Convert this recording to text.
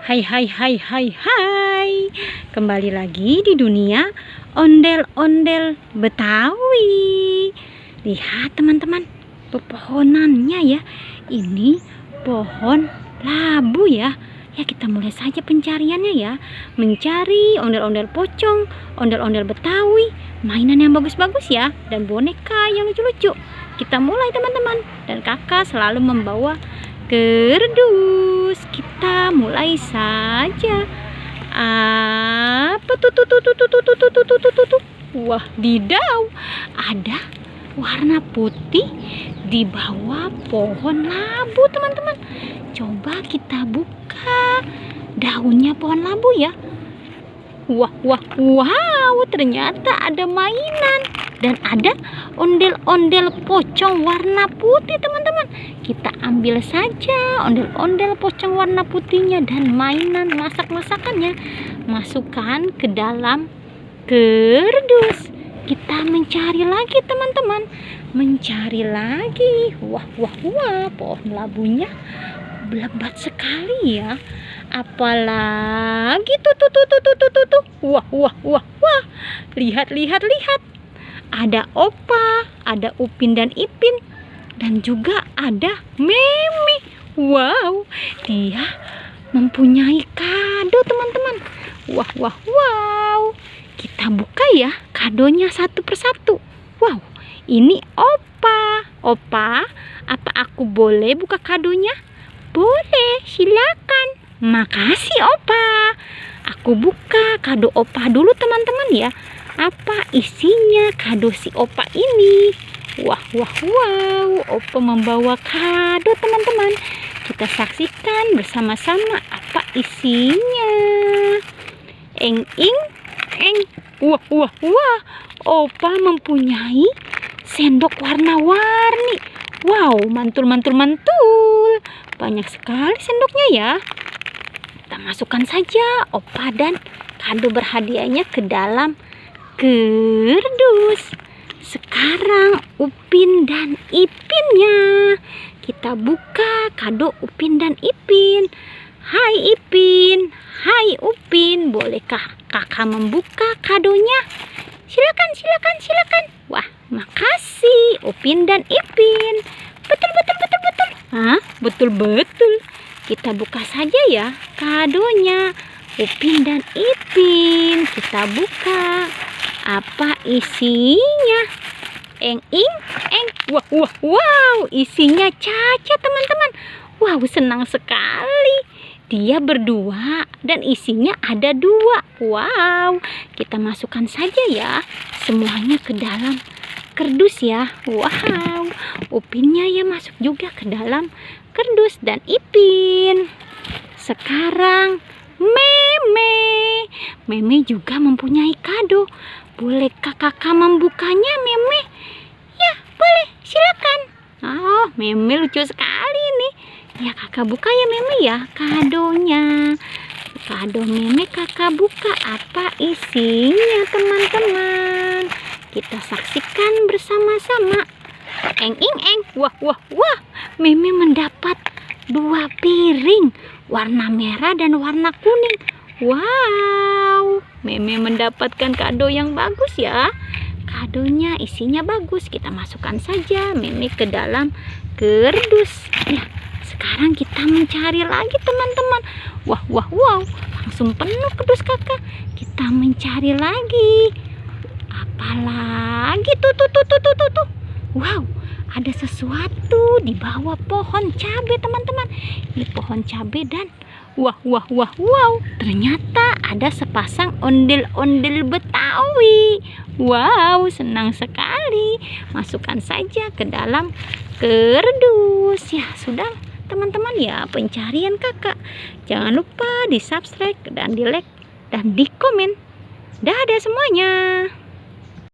Hai hai hai hai hai. Kembali lagi di dunia ondel-ondel Betawi. Lihat teman-teman, pepohonannya ya. Ini pohon labu ya. Ya, kita mulai saja pencariannya ya. Mencari ondel-ondel pocong, ondel-ondel Betawi, mainan yang bagus-bagus ya, dan boneka yang lucu-lucu. Kita mulai teman-teman. Dan kakak selalu membawa kerdus. Kita mulai saja. Apa tuh? Wah, didau. Ada warna putih di bawah pohon labu teman-teman. Coba kita buka daunnya pohon labu ya. Wow, ternyata ada mainan dan ada ondel-ondel pocong warna putih teman-teman. Kita ambil saja ondel-ondel pocong warna putihnya dan mainan masak-masakannya. Masukkan ke dalam kerdus. Kita mencari lagi teman-teman. Mencari lagi. Wah, pohon labunya lebat sekali ya. Apalagi tuh. Wah. Lihat. Ada Opa, ada Upin dan Ipin, dan juga ada Meme. Wow, dia mempunyai kado teman-teman. Wow. Kita buka ya kadonya satu persatu. Wow, ini Opa. Opa, apa aku boleh buka kadonya? Boleh, silakan. Makasih Opa. Aku buka kado Opa dulu teman-teman ya. Apa isinya kado si Opa ini? Wow. Opa membawa kado teman-teman. Kita saksikan bersama-sama apa isinya. Eng. Wah. Opa mempunyai sendok warna-warni. Wow, mantul. Banyak sekali sendoknya ya. Kita masukkan saja Opa dan kado berhadiahnya ke dalam kerdus. Sekarang Upin dan Ipinnya. Kita buka kado Upin dan Ipin. Hai Ipin, hai Upin, bolehkah kakak membuka kadonya? Silakan. Wah, makasih Upin dan Ipin. Betul. Hah? Betul. Kita buka saja ya kadonya Upin dan Ipin. Kita buka. Apa isinya? Eng. Wow, isinya Caca teman-teman. Wow, senang sekali. Dia berdua dan isinya ada 2. Wow, kita masukkan saja ya semuanya ke dalam kerdus ya. Wow, Upinnya ya masuk juga ke dalam kerdus dan Ipin. Sekarang Meme juga mempunyai kado. Bolehkah kakak membukanya Meme? Ya, boleh, silakan. Oh, Meme lucu sekali nih. Ya, kakak buka ya Meme ya kadonya. Kado Meme kakak buka. Apa isinya teman-teman? Kita saksikan bersama-sama. Eng. Wah. Meme mendapat 2 piring warna merah dan warna kuning. Wow, Meme mendapatkan kado yang bagus ya. Kadonya isinya bagus. Kita masukkan saja Meme ke dalam kerdus. Ya, sekarang kita mencari lagi teman-teman. Wow, langsung penuh kerdus kakak. Kita mencari lagi. Apalagi tuh. Wow, ada sesuatu di bawah pohon cabai teman-teman. Ini pohon cabai dan wow, ternyata ada sepasang ondel-ondel Betawi. Wow, senang sekali. Masukkan saja ke dalam kerdus. Ya, sudah teman-teman ya pencarian kakak. Jangan lupa di subscribe dan di like dan di komen. Dadah semuanya.